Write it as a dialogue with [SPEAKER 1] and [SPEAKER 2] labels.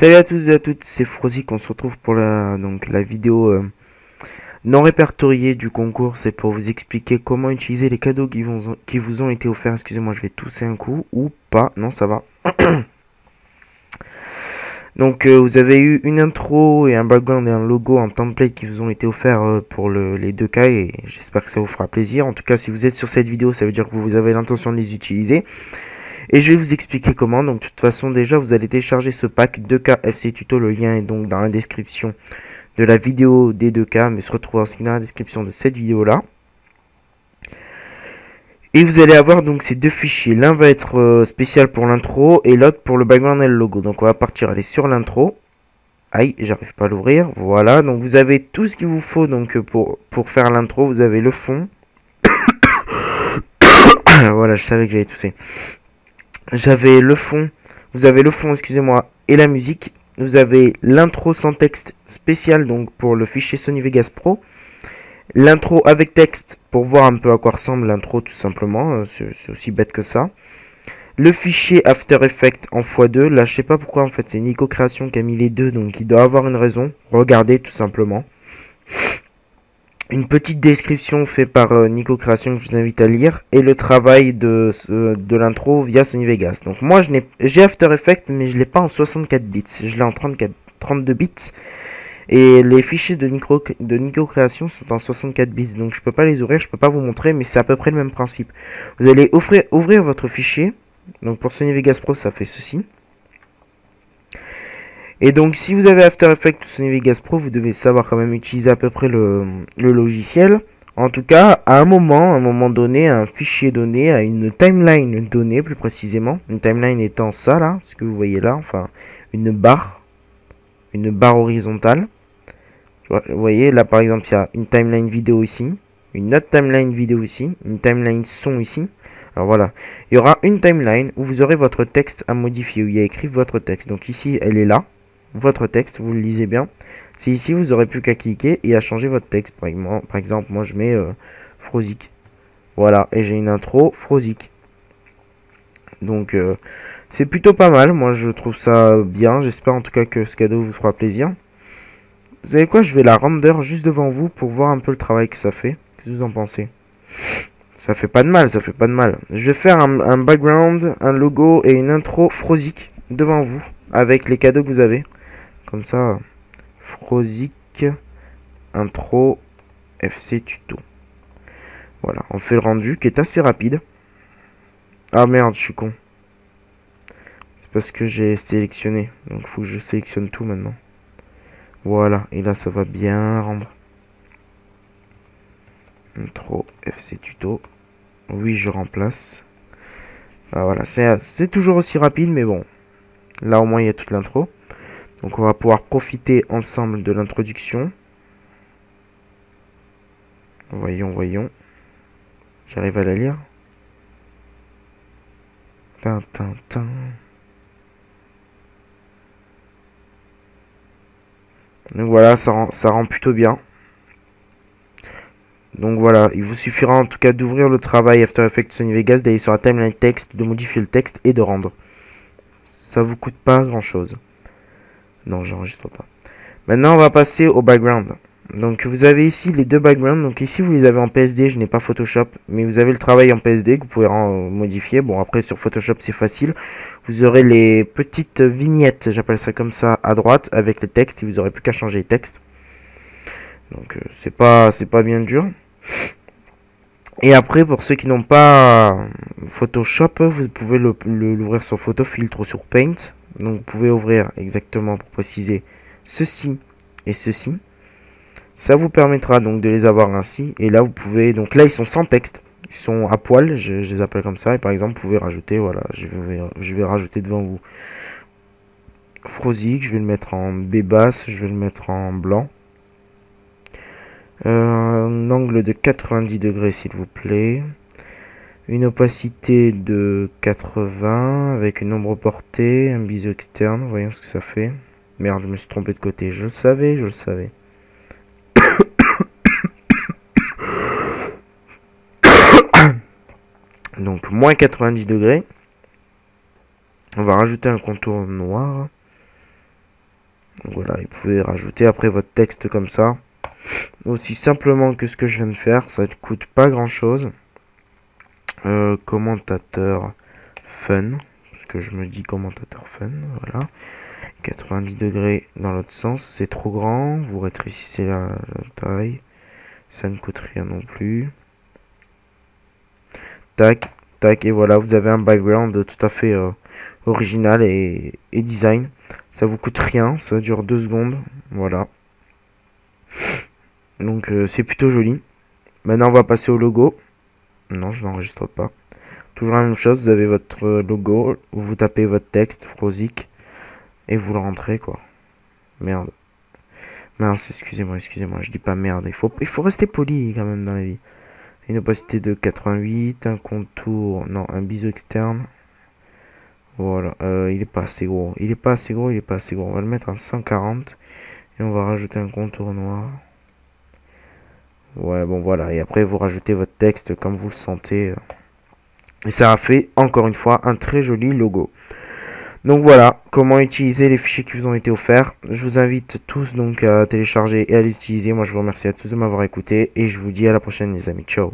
[SPEAKER 1] Salut à tous et à toutes, c'est Frozik, on se retrouve pour la vidéo non répertoriée du concours. C'est pour vous expliquer comment utiliser les cadeaux qui vous ont été offerts. Excusez-moi, je vais tousser un coup, ou pas, non ça va. Donc vous avez eu une intro et un background et un logo en template qui vous ont été offerts pour les deux cas, et j'espère que ça vous fera plaisir. En tout cas, si vous êtes sur cette vidéo, ça veut dire que vous avez l'intention de les utiliser. Et je vais vous expliquer comment. Donc de toute façon, déjà vous allez télécharger ce pack 2K FC Tuto. Le lien est donc dans la description de la vidéo des 2K, mais se retrouve aussi dans la description de cette vidéo là. Et vous allez avoir donc ces deux fichiers. L'un va être spécial pour l'intro et l'autre pour le background et le logo. Donc on va partir aller sur l'intro. Aïe, j'arrive pas à l'ouvrir. Voilà, donc vous avez tout ce qu'il vous faut donc pour faire l'intro. Vous avez le fond. Voilà, je savais que j'allais tousser. J'avais le fond. Vous avez le fond, excusez-moi, et la musique. Vous avez l'intro sans texte spécial donc pour le fichier Sony Vegas Pro. L'intro avec texte pour voir un peu à quoi ressemble l'intro tout simplement. C'est aussi bête que ça. Le fichier After Effects en x2. Là je sais pas pourquoi en fait c'est Nico Création qui a mis les deux, donc il doit avoir une raison. Regardez tout simplement. Une petite description faite par Nico Création que je vous invite à lire. Et le travail de l'intro via Sony Vegas. Donc moi j'ai After Effects mais je l'ai pas en 64 bits. Je l'ai en 32 bits. Et les fichiers de Nico Création sont en 64 bits. Donc je peux pas les ouvrir, je peux pas vous montrer. Mais c'est à peu près le même principe. Vous allez ouvrir votre fichier. Donc pour Sony Vegas Pro ça fait ceci. Et donc si vous avez After Effects ou Sony Vegas Pro, vous devez savoir quand même utiliser à peu près le logiciel. En tout cas, à un moment donné, un fichier donné, à une timeline donnée plus précisément. Une timeline étant ça là, ce que vous voyez là, enfin une barre horizontale. Vous voyez là par exemple il y a une timeline vidéo ici, une autre timeline vidéo ici, une timeline son ici. Alors voilà, il y aura une timeline où vous aurez votre texte à modifier, où il y a écrit votre texte. Donc ici elle est là. Votre texte, vous le lisez bien. C'est ici, vous aurez plus qu'à cliquer et à changer votre texte. Par exemple, moi je mets Frozik. Voilà, et j'ai une intro Frozik. Donc c'est plutôt pas mal. Moi je trouve ça bien. J'espère en tout cas que ce cadeau vous fera plaisir. Vous savez quoi, je vais la render juste devant vous pour voir un peu le travail que ça fait. Qu'est-ce que vous en pensez? Ça fait pas de mal, ça fait pas de mal. Je vais faire un background, un logo et une intro Frozik devant vous avec les cadeaux que vous avez. Comme ça, Frozik, intro, FC tuto. Voilà, on fait le rendu qui est assez rapide. Ah merde, je suis con. C'est parce que j'ai sélectionné. Donc il faut que je sélectionne tout maintenant. Voilà, et là ça va bien rendre. Intro, FC tuto. Oui, je remplace. Ah, voilà, c'est toujours aussi rapide, mais bon. Là au moins il y a toute l'intro. Donc on va pouvoir profiter ensemble de l'introduction. Voyons, voyons. J'arrive à la lire. Tin. Donc voilà, ça rend plutôt bien. Donc voilà, il vous suffira en tout cas d'ouvrir le travail After Effects Sony Vegas, d'aller sur la timeline texte, de modifier le texte et de rendre. Ça vous coûte pas grand chose. Non, j'enregistre pas. Maintenant, on va passer au background. Donc vous avez ici les deux backgrounds. Donc ici vous les avez en PSD, je n'ai pas Photoshop, mais vous avez le travail en PSD que vous pouvez modifier. Bon, après sur Photoshop c'est facile. Vous aurez les petites vignettes, j'appelle ça comme ça, à droite avec les textes, et vous aurez plus qu'à changer les textes. Donc c'est pas bien dur. Et après, pour ceux qui n'ont pas Photoshop, vous pouvez l'ouvrir sur Photo Filtre ou sur Paint. Donc vous pouvez ouvrir exactement pour préciser ceci et ceci. Ça vous permettra donc de les avoir ainsi. Et là vous pouvez, donc là ils sont sans texte, ils sont à poil, je les appelle comme ça. Et par exemple vous pouvez rajouter, voilà, je vais rajouter devant vous Frozik, je vais le mettre en B basse, je vais le mettre en blanc. Un angle de 90 degrés s'il vous plaît. Une opacité de 80 avec une ombre portée, un biseau externe, voyons ce que ça fait. Merde, je me suis trompé de côté, je le savais. Donc moins 90 degrés. On va rajouter un contour noir. Donc voilà, vous pouvez rajouter après votre texte comme ça. Aussi simplement que ce que je viens de faire, ça ne coûte pas grand chose. Commentateur fun, parce que je me dis commentateur fun, voilà. 90 degrés dans l'autre sens, c'est trop grand. Vous rétrécissez la taille. Ça ne coûte rien non plus. Tac, tac, et voilà, vous avez un background tout à fait original et design. Ça vous coûte rien, ça dure 2 secondes. Voilà. Donc c'est plutôt joli. Maintenant on va passer au logo. Non, je n'enregistre pas. Toujours la même chose, vous avez votre logo, vous tapez votre texte, Frosic, et vous le rentrez quoi. Merde. Mince, excusez-moi, je dis pas merde. Il faut rester poli quand même dans la vie. Une opacité de 88, un contour, non, un biseau externe. Voilà, il est pas assez gros. Il est pas assez gros. On va le mettre à 140 et on va rajouter un contour noir. Ouais, bon voilà. Et après, vous rajoutez votre texte comme vous le sentez. Et ça a fait, encore une fois, un très joli logo. Donc voilà, comment utiliser les fichiers qui vous ont été offerts. Je vous invite tous donc à télécharger et à les utiliser. Moi, je vous remercie à tous de m'avoir écouté et je vous dis à la prochaine les amis. Ciao.